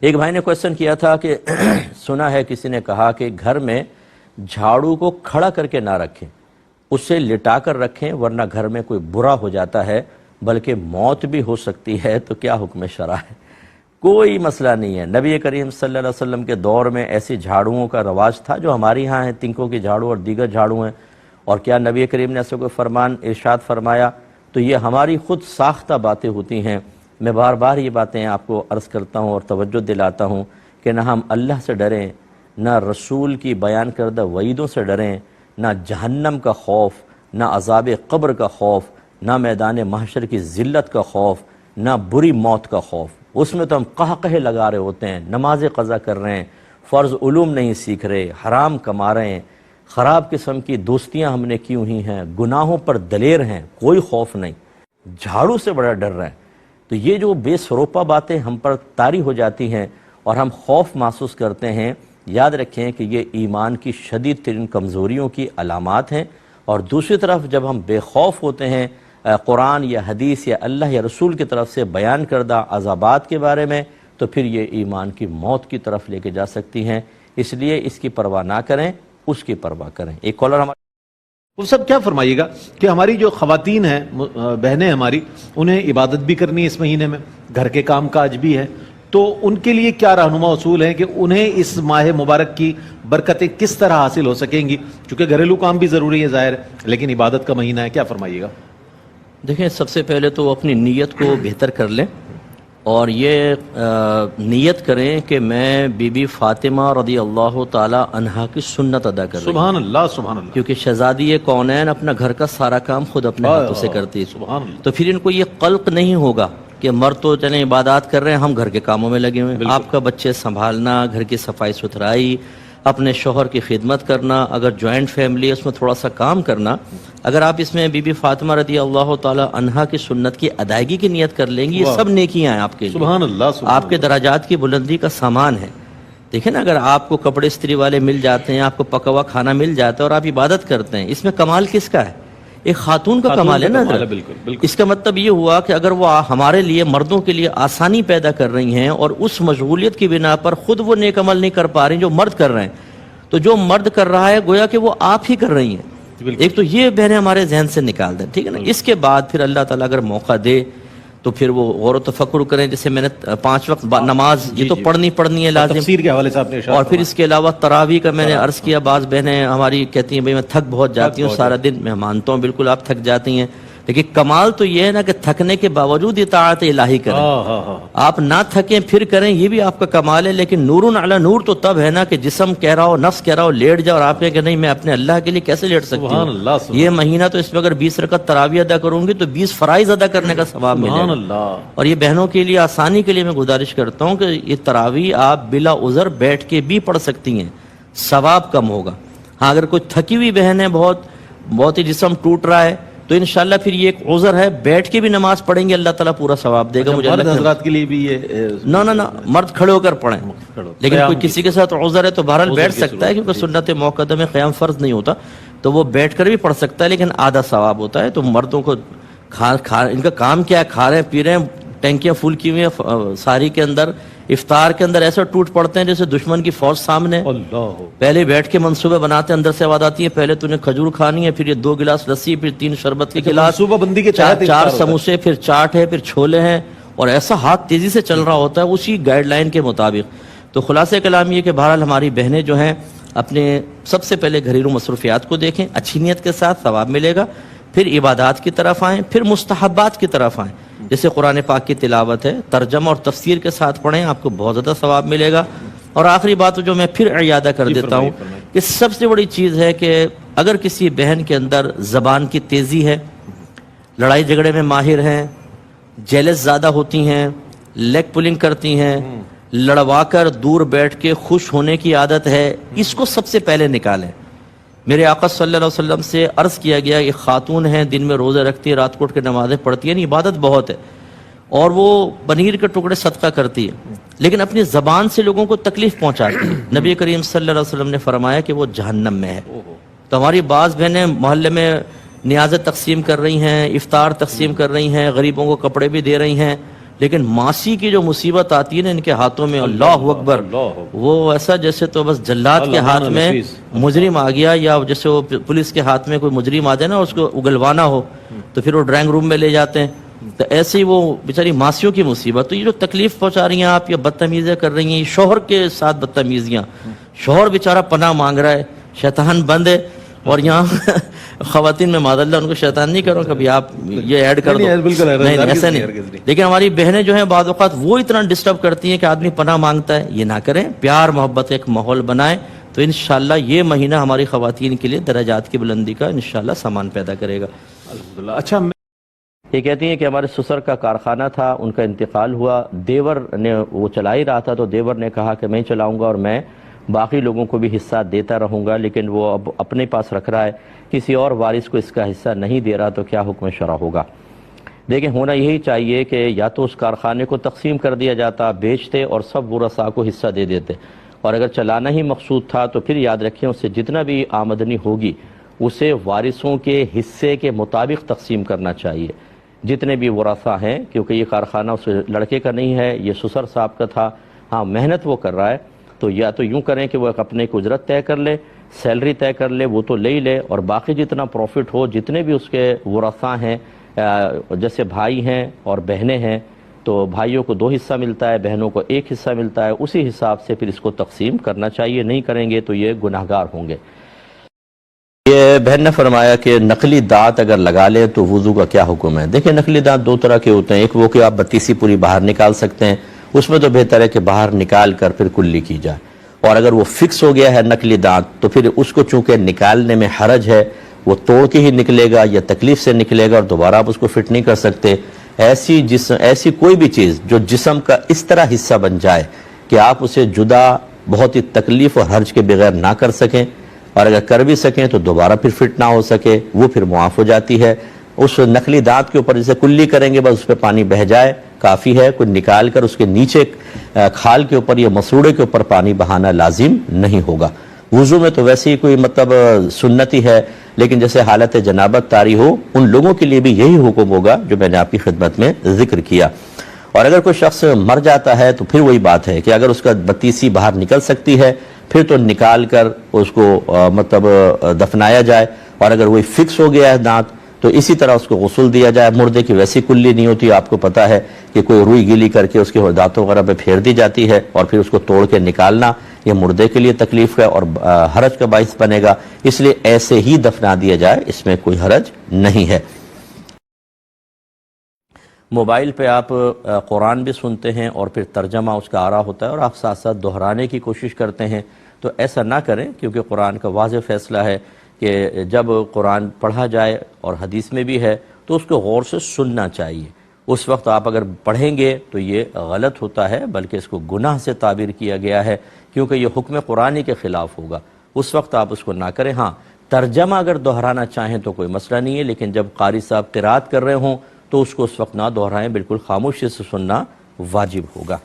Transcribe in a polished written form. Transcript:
ایک بھائی نے کویسچن کیا تھا کہ سنا ہے کسی نے کہا کہ گھر میں جھاڑو کو کھڑا کر کے نہ رکھیں، اسے لٹا کر رکھیں ورنہ گھر میں کوئی برا ہو جاتا ہے بلکہ موت بھی ہو سکتی ہے، تو کیا حکم شرع ہے؟ کوئی مسئلہ نہیں ہے۔ نبی کریم صلی اللہ علیہ وسلم کے دور میں ایسی جھاڑوؤں کا رواج تھا جو ہمارے ہاں ہیں، تنکوں کی جھاڑو اور دیگر جھاڑو ہیں، اور کیا نبی کریم نے ایسا کوئی فرمان ارشاد فرمایا؟ تو یہ ہماری خود ساختہ باتیں ہوتی ہیں۔ میں بار بار یہ باتیں آپ کو عرض کرتا ہوں اور توجہ دلاتا ہوں کہ نہ ہم اللہ سے ڈریں، نہ رسول کی بیان کردہ وعیدوں سے ڈریں، نہ جہنم کا خوف، نہ عذاب قبر کا خوف، نہ میدان محشر کی ذلت کا خوف، نہ بری موت کا خوف۔ اس میں تو ہم قہقہے لگا رہے ہوتے ہیں، نمازیں قضا کر رہے ہیں، فرض علوم نہیں سیکھ رہے، حرام کما رہے ہیں، خراب قسم کی دوستیاں ہم نے کی ہوئی ہیں، گناہوں پر دلیر ہیں، کوئی خوف نہیں، جھاڑو سے بڑا ڈر رہے ہیں۔ تو یہ جو بے سروپا باتیں ہم پر طاری ہو جاتی ہیں اور ہم خوف محسوس کرتے ہیں، یاد رکھیں کہ یہ ایمان کی شدید ترین کمزوریوں کی علامات ہیں۔ اور دوسری طرف جب ہم بے خوف ہوتے ہیں قرآن یا حدیث یا اللہ یا رسول کی طرف سے بیان کردہ عذابات کے بارے میں، تو پھر یہ ایمان کی موت کی طرف لے کے جا سکتی ہیں۔ اس لیے اس کی پرواہ نہ کریں، اس کی پرواہ کریں۔ ایک کالر ہمارے وہ سب کیا فرمائیے گا کہ ہماری جو خواتین ہیں، بہنیں ہماری، انہیں عبادت بھی کرنی ہے اس مہینے میں، گھر کے کام کاج بھی ہے، تو ان کے لیے کیا رہنما اصول ہیں کہ انہیں اس ماہ مبارک کی برکتیں کس طرح حاصل ہو سکیں گی؟ چونکہ گھریلو کام بھی ضروری ہے ظاہر ہے، لیکن عبادت کا مہینہ ہے، کیا فرمائیے گا؟ دیکھیں، سب سے پہلے تو اپنی نیت کو بہتر کر لیں اور یہ نیت کریں کہ میں بی بی فاطمہ رضی اللہ تعالی عنہا کی سنت ادا کر رہی ہوں۔ سبحان اللہ، سبحان اللہ۔ کیونکہ شہزادی کونین اپنا گھر کا سارا کام خود اپنے ہاتھوں سے کرتی ہے، سبحان اللہ۔ تو پھر ان کو یہ قلق نہیں ہوگا کہ مرد تو چلیں عبادات کر رہے ہیں، ہم گھر کے کاموں میں لگے ہوئے ہیں۔ آپ کا بچے سنبھالنا، گھر کی صفائی ستھرائی، اپنے شوہر کی خدمت کرنا، اگر جوائنٹ فیملی ہے اس میں تھوڑا سا کام کرنا، اگر آپ اس میں بی بی فاطمہ رضی اللہ تعالی عنہا کی سنت کی ادائیگی کی نیت کر لیں گی، یہ سب نیکیاں ہیں آپ کے لیے، سبحان اللہ، سبحان آپ کے درجات کی بلندی کا سامان ہے۔ دیکھیں نا، اگر آپ کو کپڑے استری والے مل جاتے ہیں، آپ کو پکا ہوا کھانا مل جاتا ہے اور آپ عبادت کرتے ہیں، اس میں کمال کس کا ہے؟ ایک خاتون کا کمال ہے نا۔ بالکل۔ اس کا مطلب یہ ہوا کہ اگر وہ ہمارے لیے، مردوں کے لیے آسانی پیدا کر رہی ہیں اور اس مشغولیت کی بنا پر خود وہ نیک عمل نہیں کر پا رہی جو مرد کر رہے ہیں، تو جو مرد کر رہا ہے گویا کہ وہ آپ ہی کر رہی ہیں۔ ایک تو یہ بہنیں ہمارے ذہن سے نکال دیں، ٹھیک ہے نا۔ اس کے بعد پھر اللہ تعالیٰ اگر موقع دے تو پھر وہ غور و تفکر کریں، جیسے میں نے 5 وقت نماز یہ تو پڑھنی ہے لازم، تفسیر کے حوالے سے آپ نے ارشاد اور پھر اس کے علاوہ تراویح کا میں نے عرض کیا، بعض بہنیں ہماری کہتی ہیں بھئی میں تھک بہت جاتی ہوں سارا دن، میں مانتا ہوں بالکل آپ تھک جاتی ہیں، لیکن کمال تو یہ ہے نا کہ تھکنے کے باوجود اطاعت الہی کریں، آپ نہ تھکیں پھر کریں، یہ بھی آپ کا کمال ہے۔ لیکن نور علی نور تو تب ہے نا کہ جسم کہہ رہا ہو، نفس کہہ رہا ہو لیٹ جاؤ، اور آپ کہیں کہ نہیں میں اپنے اللہ کے لیے کیسے لیٹ سکتی ہوں؟ یہ مہینہ تو اس میں اگر 20 رکعت تراویح ادا کروں گی تو 20 فرائض ادا کرنے کا ثواب ملے گا۔ اور یہ بہنوں کے لیے آسانی کے لیے میں گزارش کرتا ہوں کہ یہ تراویح آپ بلا عذر بیٹھ کے بھی پڑھ سکتی ہیں، ثواب کم ہوگا۔ ہاں اگر کوئی تھکی ہوئی بہن ہے، بہت ہی جسم ٹوٹ رہا ہے، تو انشاءاللہ پھر یہ ایک عذر ہے، بیٹھ کے بھی نماز پڑھیں گے اللہ تعالیٰ پورا ثواب دے گا۔ مجھے مرد حضرات کے لیے بھی یہ نہ مرد کھڑے ہو کر پڑھیں، لیکن کوئی کسی کے ساتھ عذر ہے تو بہرحال بیٹھ سکتا ہے، کیونکہ سنت موقدہ میں قیام فرض نہیں ہوتا، تو وہ بیٹھ کر بھی پڑھ سکتا ہے، لیکن آدھا ثواب ہوتا ہے۔ تو مردوں کو ان کا کام کیا ہے، کھا رہے ہیں پی رہے ہیں، ٹینکیاں فل کی ہوئی ہیں ساری کے اندر، افطار کے اندر ایسے ٹوٹ پڑتے ہیں جیسے دشمن کی فوج سامنے، پہلے بیٹھ کے منصوبے بناتے ہیں، اندر سے آواز آتی ہے پہلے تو نے کھجور کھانی ہے، پھر یہ 2 گلاس لسی، پھر 3 شربت کے گلاس، منصوبہ بندی کے 4 سموسے، پھر چاٹ ہے، پھر چھولے ہیں، اور ایسا ہاتھ تیزی سے چل رہا ہوتا ہے اسی گائیڈ لائن کے مطابق۔ تو خلاصہ کلام یہ کہ بہرحال ہماری بہنیں جو ہیں اپنے سب سے پہلے گھریلو مصروفیات کو دیکھیں، اچھی نیت کے ساتھ ثواب ملے گا، پھر عبادات کی طرف آئیں، پھر مستحبات کی طرف آئیں، جیسے قرآن پاک کی تلاوت ہے، ترجمہ اور تفسیر کے ساتھ پڑھیں، آپ کو بہت زیادہ ثواب ملے گا۔ اور آخری بات جو میں پھر اعادہ کر دیتا ہوں کہ سب سے بڑی چیز ہے کہ اگر کسی بہن کے اندر زبان کی تیزی ہے، لڑائی جھگڑے میں ماہر ہیں، جیلس زیادہ ہوتی ہیں، لیگ پولنگ کرتی ہیں، لڑوا کر دور بیٹھ کے خوش ہونے کی عادت ہے، اس کو سب سے پہلے نکالیں۔ میرے آقا صلی اللہ علیہ وسلم سے عرض کیا گیا کہ خاتون ہیں، دن میں روزے رکھتی ہے، رات کو اٹھ کے نمازیں پڑھتی ہے، عبادت بہت ہے، اور وہ پنیر کے ٹکڑے صدقہ کرتی ہے، لیکن اپنی زبان سے لوگوں کو تکلیف پہنچاتی ہے۔ نبی کریم صلی اللہ علیہ وسلم نے فرمایا کہ وہ جہنم میں ہے۔ تو ہماری بعض بہنیں محلے میں نیازیں تقسیم کر رہی ہیں، افطار تقسیم کر رہی ہیں، غریبوں کو کپڑے بھی دے رہی ہیں، لیکن ماسی کی جو مصیبت آتی ہے نا ان کے ہاتھوں میں، اللہ اکبر، وہ ایسا جیسے تو بس جلاد کے ہاتھ میں مجرم آ گیا، یا جیسے وہ پولیس کے ہاتھ میں کوئی مجرم آ جائے نا، اس کو اگلوانا ہو تو پھر وہ ڈرائنگ روم میں لے جاتے ہیں، تو ایسے ہی وہ بیچاری ماسیوں کی مصیبت. تو یہ جو تکلیف پہنچا رہی ہیں آپ، یا بدتمیزیاں کر رہی ہیں، شوہر کے ساتھ بدتمیزیاں، شوہر بیچارہ پناہ مانگ رہا ہے، شیطان بند ہے، اور یہاں خواتین میں معاذ اللہ ان کو شیطان نہیں کرو کبھی آپ یہ ایڈ کر دو، نہیں ایسا نہیں. لیکن ہماری بہنیں جو ہیں بعض اوقات وہ اتنا ڈسٹرب کرتی ہیں کہ آدمی پناہ مانگتا ہے. یہ نہ کریں، پیار محبت ایک ماحول بنائیں، تو انشاءاللہ یہ مہینہ ہماری خواتین کے لیے درجات کی بلندی کا انشاءاللہ سامان پیدا کرے گا. اچھا، یہ کہتی ہیں کہ ہمارے سسر کا کارخانہ تھا، ان کا انتقال ہوا، دیور نے وہ چلا ہی رہا تھا، تو دیور نے کہا کہ میں چلاؤں گا اور میں باقی لوگوں کو بھی حصہ دیتا رہوں گا، لیکن وہ اب اپنے پاس رکھ رہا ہے، کسی اور وارث کو اس کا حصہ نہیں دے رہا، تو کیا حکم شرع ہوگا؟ دیکھیں، ہونا یہی چاہیے کہ یا تو اس کارخانے کو تقسیم کر دیا جاتا، بیچتے اور سب ورثاء کو حصہ دے دیتے، اور اگر چلانا ہی مقصود تھا تو پھر یاد رکھیں اسے جتنا بھی آمدنی ہوگی اسے وارثوں کے حصے کے مطابق تقسیم کرنا چاہیے، جتنے بھی ورثاء ہیں، کیونکہ یہ کارخانہ اس لڑکے کا نہیں ہے، یہ سسر صاحب کا تھا. ہاں، محنت وہ کر رہا ہے، تو یا تو یوں کریں کہ وہ اپنے کو اجرت طے کر لے، سیلری طے کر لے، وہ تو لے ہی لے، اور باقی جتنا پروفٹ ہو، جتنے بھی اس کے ورثاء ہیں، جیسے بھائی ہیں اور بہنیں ہیں، تو بھائیوں کو 2 حصہ ملتا ہے، بہنوں کو 1 حصہ ملتا ہے، اسی حساب سے پھر اس کو تقسیم کرنا چاہیے. نہیں کریں گے تو یہ گناہگار ہوں گے. یہ بہن نے فرمایا کہ نقلی دانت اگر لگا لیں تو وضو کا کیا حکم ہے؟ دیکھیں، نقلی دانت 2 طرح کے ہوتے ہیں. ایک وہ کہ آپ بتیسی پوری باہر نکال سکتے ہیں، اس میں تو بہتر ہے کہ باہر نکال کر پھر کلی کی جائے. اور اگر وہ فکس ہو گیا ہے نقلی دانت، تو پھر اس کو چونکہ نکالنے میں حرج ہے، وہ توڑ کے ہی نکلے گا یا تکلیف سے نکلے گا، اور دوبارہ آپ اس کو فٹ نہیں کر سکتے. ایسی کوئی بھی چیز جو جسم کا اس طرح حصہ بن جائے کہ آپ اسے جدا بہت ہی تکلیف اور حرج کے بغیر نہ کر سکیں، اور اگر کر بھی سکیں تو دوبارہ پھر فٹ نہ ہو سکے، وہ پھر معاف ہو جاتی ہے. اس نقلی دانت کے اوپر جیسے کلی کریں گے، بس اس پہ پانی بہہ جائے کافی ہے، کوئی نکال کر اس کے نیچے کھال کے اوپر یا مسوڑے کے اوپر پانی بہانا لازم نہیں ہوگا. وضو میں تو ویسے ہی کوئی سنت ہی ہے، لیکن جیسے حالت جنابت طاری ہو، ان لوگوں کے لیے بھی یہی حکم ہوگا جو میں نے آپ کی خدمت میں ذکر کیا. اور اگر کوئی شخص مر جاتا ہے تو پھر وہی بات ہے کہ اگر اس کا بتیسی باہر نکل سکتی ہے پھر تو نکال کر اس کو دفنایا جائے، اور اگر وہی فکس ہو گیا ہے دانت تو اسی طرح اس کو غسل دیا جائے. مردے کی ویسی کلی نہیں ہوتی، آپ کو پتہ ہے کہ کوئی روئی گیلی کر کے اس کے دانتوں وغیرہ پہ پھیر دی جاتی ہے، اور پھر اس کو توڑ کے نکالنا یہ مردے کے لیے تکلیف ہے اور حرج کا باعث بنے گا، اس لیے ایسے ہی دفنا دیا جائے، اس میں کوئی حرج نہیں ہے. موبائل پہ آپ قرآن بھی سنتے ہیں اور پھر ترجمہ اس کا آ رہا ہوتا ہے اور آپ ساتھ ساتھ دہرانے کی کوشش کرتے ہیں، تو ایسا نہ کریں، کیونکہ قرآن کا واضح فیصلہ ہے کہ جب قرآن پڑھا جائے، اور حدیث میں بھی ہے، تو اس کو غور سے سننا چاہیے. اس وقت آپ اگر پڑھیں گے تو یہ غلط ہوتا ہے، بلکہ اس کو گناہ سے تعبیر کیا گیا ہے، کیونکہ یہ حکم قرآنی کے خلاف ہوگا. اس وقت آپ اس کو نہ کریں. ہاں، ترجمہ اگر دہرانا چاہیں تو کوئی مسئلہ نہیں ہے، لیکن جب قاری صاحب قرات کر رہے ہوں تو اس کو اس وقت نہ دہرائیں، بالکل خاموشی سے سننا واجب ہوگا.